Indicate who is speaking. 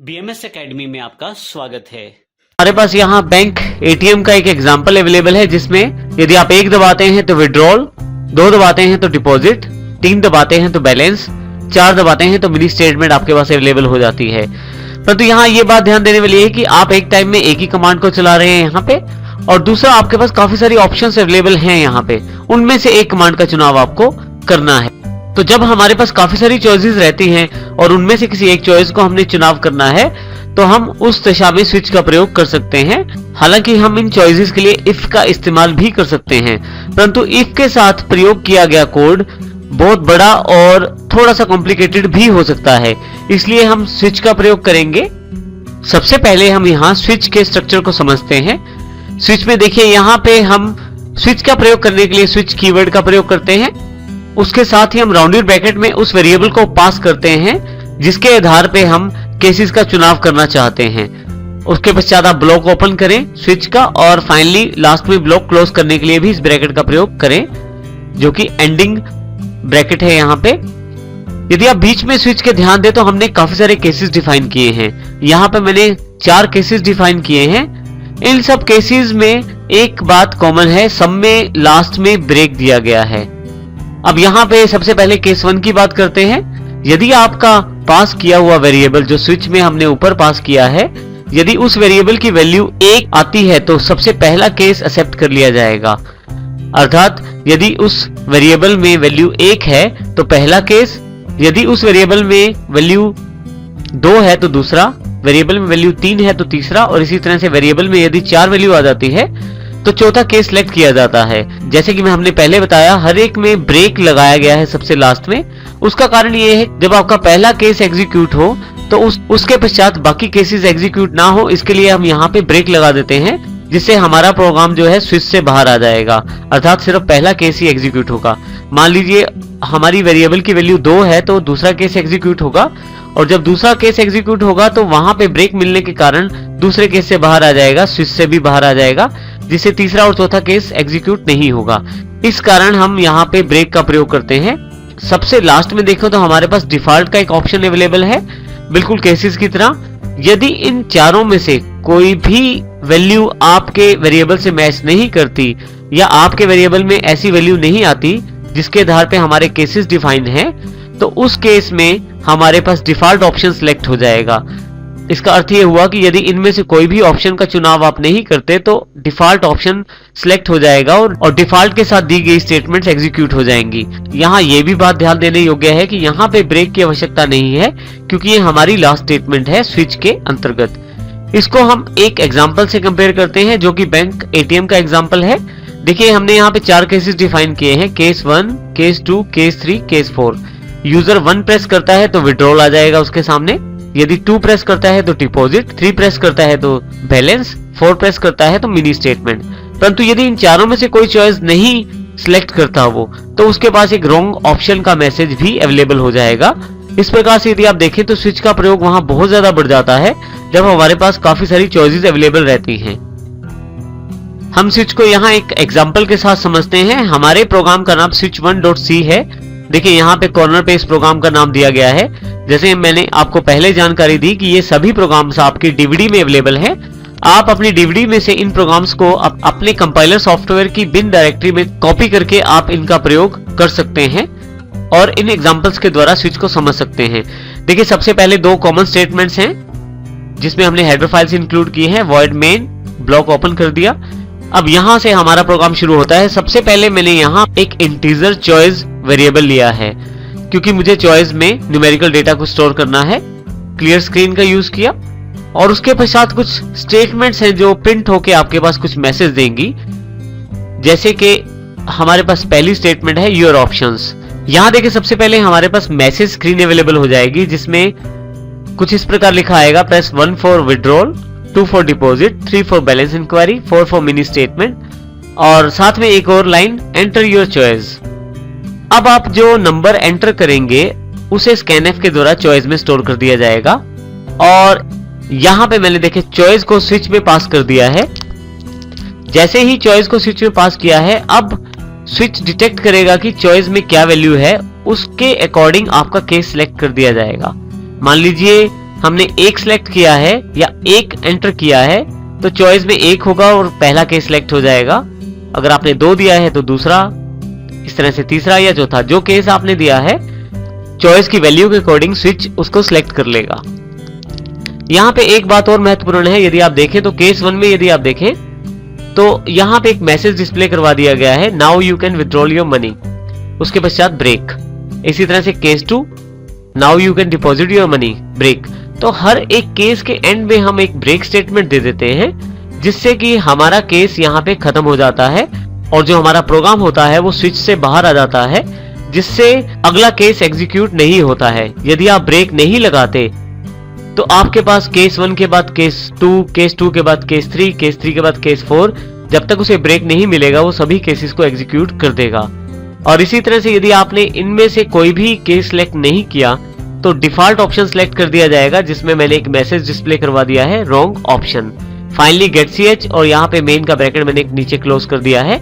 Speaker 1: BMS academy में आपका स्वागत है। हमारे पास यहाँ बैंक एटीएम का एक एग्जांपल अवेलेबल है, जिसमें यदि आप 1 दबाते हैं तो विड्रॉल, 2 दबाते हैं तो डिपॉजिट, 3 दबाते हैं तो बैलेंस, 4 दबाते हैं तो मिनी स्टेटमेंट आपके पास अवेलेबल हो जाती है। परंतु यहाँ ये बात ध्यान देने वाली है कि आप एक टाइम में एक ही कमांड को चला रहे हैं यहाँ पे, और दूसरा आपके पास काफी सारी ऑप्शंस अवेलेबल हैं यहाँ पे, उनमें से एक कमांड का चुनाव आपको करना है। तो जब हमारे पास काफी सारी चॉइसेस रहती हैं और उनमें से किसी एक चॉइस को हमने चुनाव करना है, तो हम उस दशा में स्विच का प्रयोग कर सकते हैं। हालांकि हम इन चॉइसेस के लिए इफ का इस्तेमाल भी कर सकते हैं, परंतु इफ के साथ प्रयोग किया गया कोड बहुत बड़ा और थोड़ा सा कॉम्प्लिकेटेड भी हो सकता है, इसलिए हम स्विच का प्रयोग करेंगे। सबसे पहले हम यहाँ स्विच के स्ट्रक्चर को समझते हैं। स्विच में देखिए, यहाँ पे हम स्विच का प्रयोग करने के लिए स्विच कीवर्ड का प्रयोग करते हैं। उसके साथ ही हम राउंडेड ब्रैकेट में उस वेरिएबल को पास करते हैं जिसके आधार पे हम केसेस का चुनाव करना चाहते हैं। उसके पश्चात आप ब्लॉक ओपन करें स्विच का, और फाइनली लास्ट में ब्लॉक क्लोज करने के लिए भी इस ब्रैकेट का प्रयोग करें, जो कि एंडिंग ब्रैकेट है यहाँ पे। यदि आप बीच में स्विच के ध्यान दें तो हमने काफी सारे केसेस डिफाइन किए हैं। यहाँ पे मैंने 4 केसेस डिफाइन किए हैं। इन सब केसेस में एक बात कॉमन है, सब में लास्ट में ब्रेक दिया गया है। अब यहाँ पे सबसे पहले केस 1 की बात करते हैं। यदि आपका पास किया हुआ वेरिएबल जो स्विच में हमने ऊपर पास किया है, यदि उस वेरिएबल की वैल्यू 1 आती है तो सबसे पहला केस एक्सेप्ट कर लिया जाएगा। अर्थात यदि उस वेरिएबल में वैल्यू 1 है तो पहला केस, यदि उस वेरिएबल में वैल्यू 2 है तो दूसरा, वेरिएबल में वैल्यू 3 है तो तीसरा, और इसी तरह से वेरिएबल में यदि 4 वैल्यू आ जाती है तो चौथा केस सिलेक्ट किया जाता है। जैसे कि हमने पहले बताया, हर एक में ब्रेक लगाया गया है सबसे लास्ट में। उसका कारण ये है, जब आपका पहला केस एग्जीक्यूट हो तो उसके पश्चात बाकी केसेस एग्जीक्यूट ना हो, इसके लिए हम यहाँ पे ब्रेक लगा देते हैं, जिससे हमारा प्रोग्राम जो है स्विच से बाहर आ जाएगा। अर्थात सिर्फ पहला केस ही एग्जीक्यूट होगा। मान लीजिए हमारी वेरिएबल की वैल्यू 2 है तो दूसरा केस एग्जीक्यूट होगा, और जब दूसरा केस एग्जीक्यूट होगा तो वहां पे ब्रेक मिलने के कारण दूसरे केस से बाहर आ जाएगा, स्विच से भी बाहर आ जाएगा, जिससे तीसरा और चौथा केस एग्जीक्यूट नहीं होगा। इस कारण हम यहाँ पे ब्रेक का प्रयोग करते हैं। सबसे लास्ट में देखो तो हमारे पास डिफॉल्ट का एक ऑप्शन अवेलेबल है, बिल्कुल केसेस की तरह। यदि इन चारों में से कोई भी वैल्यू आपके वेरिएबल से मैच नहीं करती, या आपके वेरिएबल में ऐसी वैल्यू नहीं आती जिसके आधार पे हमारे केसेस डिफाइंड हैं, तो उस केस में हमारे पास डिफॉल्ट ऑप्शन सिलेक्ट हो जाएगा। इसका अर्थ यह हुआ कि यदि इनमें से कोई भी ऑप्शन का चुनाव आप नहीं करते तो डिफॉल्ट ऑप्शन सिलेक्ट हो जाएगा, और डिफॉल्ट के साथ दी गई स्टेटमेंट्स एग्जीक्यूट हो जाएंगी। यहाँ ये भी बात ध्यान देने योग्य है कि यहाँ पे ब्रेक की आवश्यकता नहीं है, क्योंकि ये हमारी लास्ट स्टेटमेंट है स्विच के अंतर्गत। इसको हम एक एग्जाम्पल से कंपेयर करते हैं, जो कि बैंक एटीएम का एग्जाम्पल है। देखिए, हमने यहाँ पे 4 केसेस डिफाइन किए हैं, case 1, case 2, case 3, case 4। User 1 press करता है तो विड्रॉल आ जाएगा उसके सामने, यदि 2 प्रेस करता है तो डिपॉजिट, 3 प्रेस करता है तो बैलेंस, 4 प्रेस करता है तो मिनी स्टेटमेंट। परंतु यदि इन चारों में से कोई चॉइस नहीं सिलेक्ट करता वो, तो उसके पास एक रॉन्ग ऑप्शन का मैसेज भी अवेलेबल हो जाएगा। इस प्रकार से यदि आप देखें तो स्विच का प्रयोग वहां बहुत ज्यादा बढ़ जाता है जब हमारे पास काफी सारी चॉइसेस अवेलेबल रहती हैं। हम स्विच को यहाँ एक एग्जाम्पल के साथ समझते हैं। हमारे प्रोग्राम का नाम switch1.c है। देखिए, यहाँ पे कॉर्नर पे इस प्रोग्राम का नाम दिया गया है। जैसे मैंने आपको पहले जानकारी दी कि ये सभी प्रोग्राम्स आपकी डीवीडी में अवेलेबल हैं। आप अपनी डीवीडी में से इन प्रोग्राम्स को अपने कंपाइलर सॉफ्टवेयर की बिन डायरेक्टरी में कॉपी करके आप इनका प्रयोग कर सकते हैं और इन एग्जांपल्स के द्वारा स्विच को समझ सकते हैं। देखिए, सबसे पहले 2 कॉमन स्टेटमेंट्स हैं जिसमें हमने हेडर फाइल्स इंक्लूड की हैं। वॉइड मेन, ब्लॉक ओपन कर दिया। अब यहां से हमारा प्रोग्राम शुरू होता है। सबसे पहले मैंने यहाँ एक इंटीजर चॉइस वेरिएबल लिया है, क्योंकि मुझे चॉइस में न्यूमेरिकल डेटा को स्टोर करना है। क्लियर स्क्रीन का यूज किया, और उसके पश्चात कुछ स्टेटमेंट्स हैं जो प्रिंट होके आपके पास कुछ मैसेज देंगी। जैसे कि हमारे पास पहली स्टेटमेंट है योर ऑप्शंस। यहां देखिए, सबसे पहले हमारे पास मैसेज स्क्रीन अवेलेबल हो जाएगी, जिसमें कुछ इस प्रकार लिखा आएगा, press 1 for withdrawal, 2 for deposit, 3 for balance enquiry, 4 for mini statement, और साथ में एक और लाइन, एंटर योर चॉइस। अब आप जो नंबर एंटर करेंगे उसे स्कैनएफ के द्वारा चॉइस में स्टोर कर दिया जाएगा, और यहां पे मैंने देखे चॉइस को स्विच में पास कर दिया है। जैसे ही चॉइस को स्विच में पास किया है, अब स्विच डिटेक्ट करेगा कि चॉइस में क्या वैल्यू है, उसके अकॉर्डिंग आपका केस सिलेक्ट कर दिया जाएगा। मान लीजिए हमने एक सिलेक्ट किया है या एक एंटर किया है तो चॉइस में एक होगा और पहला केस सिलेक्ट हो जाएगा। अगर आपने 2 दिया है तो दूसरा, इस तरह से तीसरा या चौथा। जो केस आपने दिया है चॉइस की वैल्यू के अकॉर्डिंग स्विच उसको सिलेक्ट कर लेगा। यहाँ पे एक बात और महत्वपूर्ण है, यदि आप देखें तो केस 1 में यदि आप देखें तो यहाँ पे एक मैसेज डिस्प्ले करवा दिया गया है, now you can withdrawal your money, उसके पश्चात ब्रेक। इसी तरह से case 2, now you can deposit your money, break. तो हर एक केस के एंड में हम एक ब्रेक स्टेटमेंट दे देते हैं, जिससे कि हमारा केस यहाँ पे खत्म हो जाता है और जो हमारा प्रोग्राम होता है वो स्विच से बाहर आ जाता है, जिससे अगला केस एग्जीक्यूट नहीं होता है। यदि आप ब्रेक नहीं लगाते तो आपके पास केस 1 के बाद केस 2, केस 2 के बाद केस 3, केस 3 के बाद केस 4, जब तक उसे ब्रेक नहीं मिलेगा वो सभी केसेस को एग्जीक्यूट कर देगा। और इसी तरह से यदि आपने इनमें से कोई भी केस सिलेक्ट नहीं किया तो डिफॉल्ट ऑप्शन सिलेक्ट कर दिया जाएगा, जिसमें मैंने एक मैसेज डिस्प्ले करवा दिया है, wrong option. Finally get ch और यहाँ पे मेन का ब्रैकेट मैंने एक नीचे क्लोज कर दिया है।